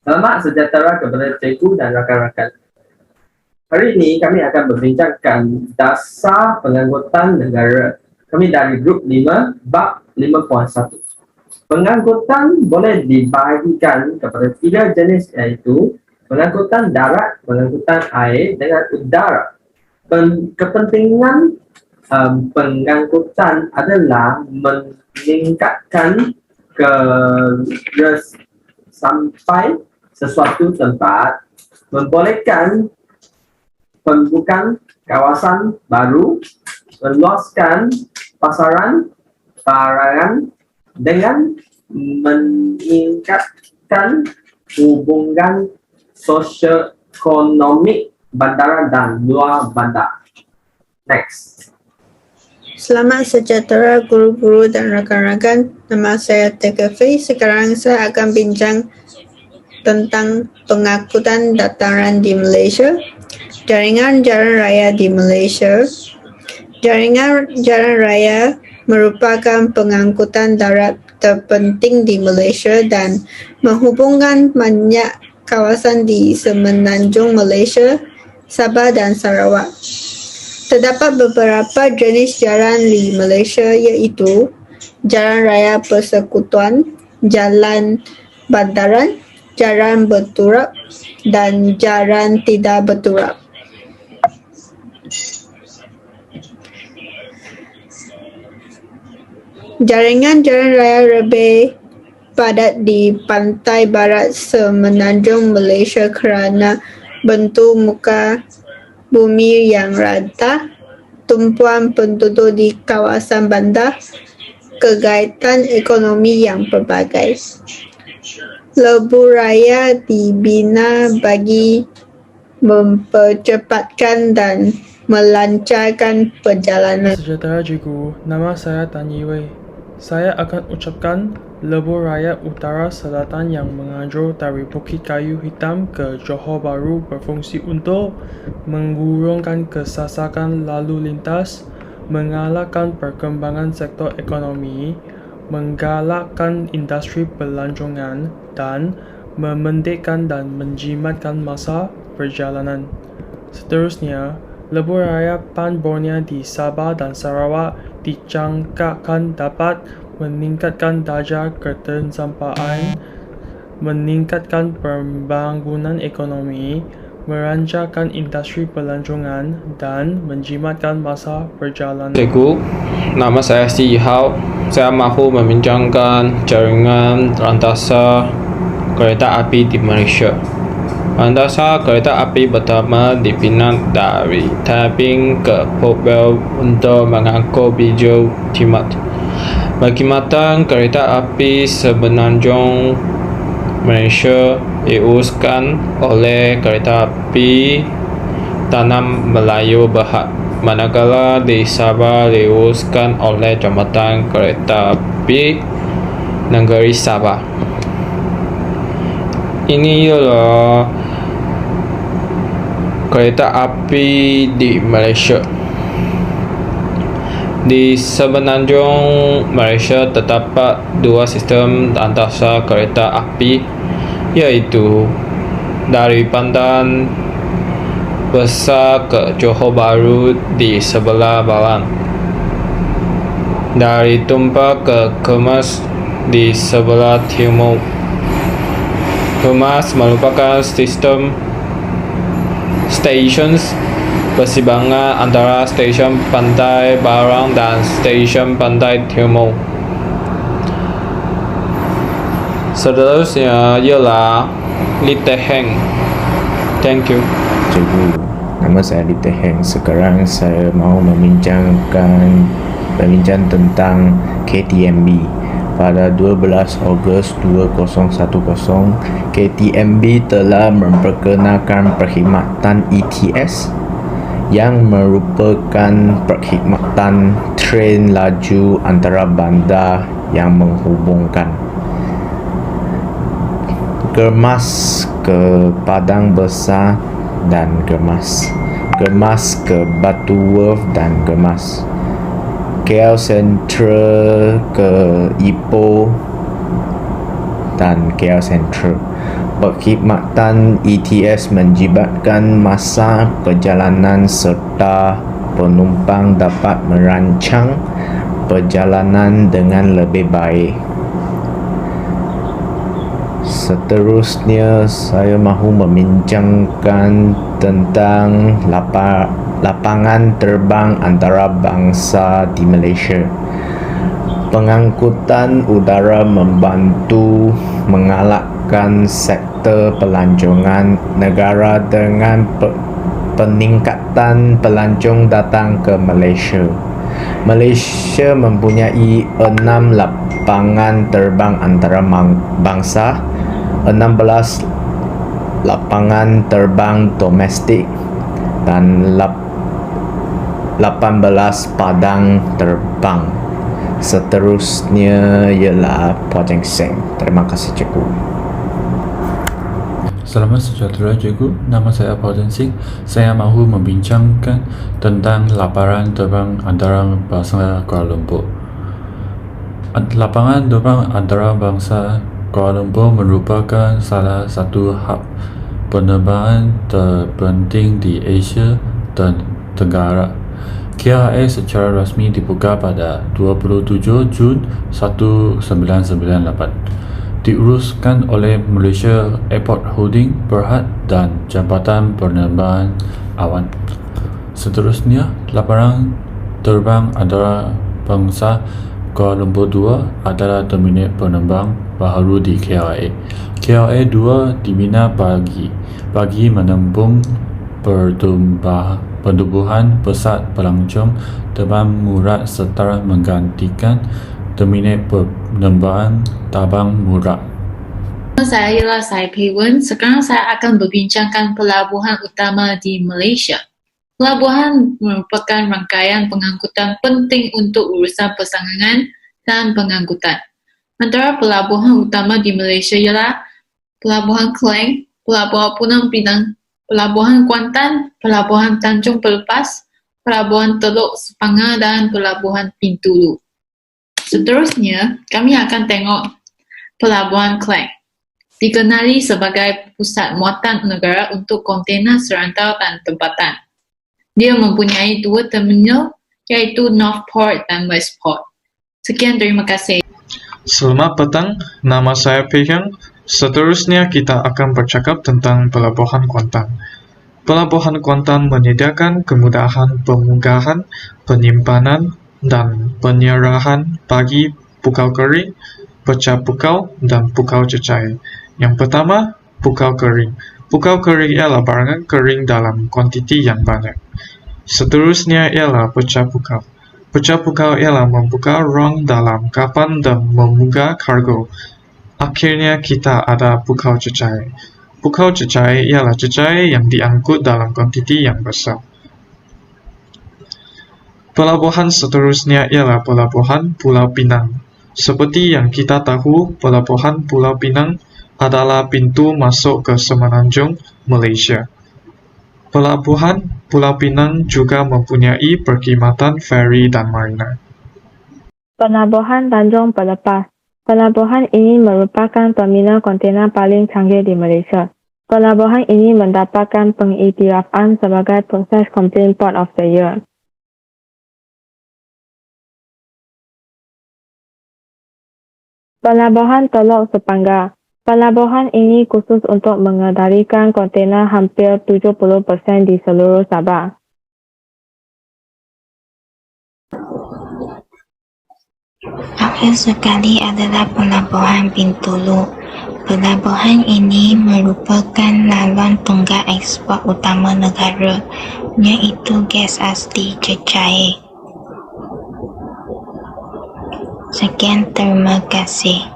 Selamat sejahtera kepada cikgu dan rakan-rakan. Hari ini kami akan membincangkan dasar pengangkutan negara. Kami dari grup 5, bab 5.1. Pengangkutan boleh dibahagikan kepada 3 jenis, iaitu pengangkutan darat, pengangkutan air dengan udara. Kepentingan pengangkutan adalah meningkatkan sampai sesuatu tempat, membolehkan pembukaan kawasan baru, meluaskan pasaran barangan dengan meningkatkan hubungan sosioekonomik bandara dan luar bandar. Next. Selamat sejahtera guru-guru dan rakan-rakan. Nama saya Tekefi. Sekarang saya akan bincang tentang pengangkutan dataran di Malaysia, jaringan jalan raya di Malaysia. Jaringan jalan raya merupakan pengangkutan darat terpenting di Malaysia dan menghubungkan banyak kawasan di semenanjung Malaysia, Sabah dan Sarawak. Terdapat beberapa jenis jalan di Malaysia, iaitu jalan raya persekutuan, jalan bandaran, jalan berturap dan jalan tidak berturap. Jaringan jalan raya lebih padat di pantai barat semenanjung Malaysia kerana bentuk muka bumi yang rata, tumpuan penduduk di kawasan bandar, kegiatan ekonomi yang pelbagai. Lebuh raya dibina bagi mempercepatkan dan melancarkan perjalanan. Sejahtera cikgu, nama saya Tan Yiwei. Saya akan ucapkan lebuh raya utara selatan yang menganjur dari Bukit Kayu Hitam ke Johor Bahru berfungsi untuk mengurungkan kesasakan lalu lintas, mengalahkan perkembangan sektor ekonomi, menggalakkan industri pelancongan dan memendekkan dan menjimatkan masa perjalanan. Seterusnya, lebuh raya Pan Borneo di Sabah dan Sarawak dijangkakan dapat meningkatkan darjah ketersampaian, meningkatkan pembangunan ekonomi, merancangkan industri pelancongan dan menjimatkan masa perjalanan. Cikgu, nama saya Si Hao. Saya mahu membincangkan jaringan rantasa kereta api di Malaysia. Rantasa kereta api pertama dibina dari Taiping ke Port Vale untuk mengangkut biju Timur. Perkhidmatan kereta api semenanjung Malaysia diuruskan oleh Kereta Api Tanah Melayu Berhad, manakala di Sabah diuruskan oleh Jambatan Kereta Api Negeri Sabah. Ini ialah kereta api di Malaysia. Di semenanjung Malaysia terdapat 2 sistem antasa kereta api, iaitu dari Bandar Besar ke Johor Bahru di sebelah barat, dari Tumpah ke Kemas di sebelah timur. Kemas merupakan sistem stations persimpangan antara stesen Pantai Barat dan stesen Pantai Timur. Seterusnya ialah Lee Tee Heng. Thank you. Cikgu, nama saya Lee Tee Heng. Sekarang saya mahu membincang tentang KTMB. Pada 12 Ogos 2010, KTMB telah memperkenalkan perkhidmatan ETS yang merupakan perkhidmatan tren laju antara bandar yang menghubungkan Germas ke Padang Besar dan Germas ke Batu Wharf dan Germas, KL Central ke Ipoh dan KL Central. Perkhidmatan ETS menjibatkan masa perjalanan serta penumpang dapat merancang perjalanan dengan lebih baik. Seterusnya, saya mahu membincangkan tentang lapangan terbang antarabangsa di Malaysia. Pengangkutan udara membantu mengalahkan sektor pelancongan negara dengan peningkatan pelancong datang ke Malaysia. Malaysia mempunyai 6 lapangan terbang antarabangsa, 16 lapangan terbang domestik dan 18 padang terbang. Seterusnya ialah Puan Cheng Seng. Terima kasih cikgu. Selamat sejahtera cikgu, nama saya Paul Sing. Saya mahu membincangkan tentang lapangan terbang antarabangsa Kuala Lumpur. Lapangan terbang antarabangsa Kuala Lumpur merupakan salah satu hub penerbangan terpenting di Asia dan Tenggara. KLIA secara rasmi dibuka pada 27 Jun 1998. Diuruskan oleh Malaysia Airport Holding Berhad dan Jabatan Penerbangan Awan. Seterusnya, lapangan terbang antarabangsa Kuala Lumpur 2 adalah terminal penerbang baharu di KLIA. KLIA 2 dibina bagi menampung pertumbuhan pesat pelancong terbang murah serta menggantikan terminal penerbangan tabang murah. Saya ialah Sai Pei Wen. Sekarang saya akan berbincangkan pelabuhan utama di Malaysia. Pelabuhan merupakan rangkaian pengangkutan penting untuk urusan persaingan dan pengangkutan. Antara pelabuhan utama di Malaysia ialah Pelabuhan Klang, Pelabuhan Pulau Pinang, Pelabuhan Kuantan, Pelabuhan Tanjung Pelepas, Pelabuhan Teluk Sepanggar dan Pelabuhan Bintulu. Seterusnya, kami akan tengok Pelabuhan Klang. Dikenali sebagai pusat muatan negara untuk kontena serantau dan tempatan. Dia mempunyai 2 terminal, iaitu North Port dan West Port. Sekian, terima kasih. Selamat petang, nama saya Pei Hiang. Seterusnya kita akan bercakap tentang Pelabuhan Kuantan. Pelabuhan Kuantan menyediakan kemudahan pemunggahan, penyimpanan, dan penyerahan bagi pukau kering, pecah pukau, dan pukau cecair. Yang pertama, pukau kering. Pukau kering ialah barangan kering dalam kuantiti yang banyak. Seterusnya ialah pecah pukau. Pecah pukau ialah membuka ruang dalam kapal dan memunggah kargo. Akhirnya kita ada pukau cecair. Pukau cecair ialah cecair yang diangkut dalam kuantiti yang besar. Pelabuhan seterusnya ialah Pelabuhan Pulau Pinang. Seperti yang kita tahu, Pelabuhan Pulau Pinang adalah pintu masuk ke Semenanjung Malaysia. Pelabuhan Pulau Pinang juga mempunyai perkhidmatan feri dan marina. Pelabuhan Tanjung Pelepas. Pelabuhan ini merupakan terminal kontena paling canggih di Malaysia. Pelabuhan ini mendapatkan pengiktirafan sebagai Process Complaint Port of the Year. Pelabuhan Teluk Sepanggar. Pelabuhan ini khusus untuk mengendalikan kontena hampir 70% di seluruh Sabah. Akhir sekali adalah Pelabuhan Bintulu. Pelabuhan ini merupakan laluan tunggal ekspor utama negara, iaitu gas asli cecair. Sekian, terima kasih.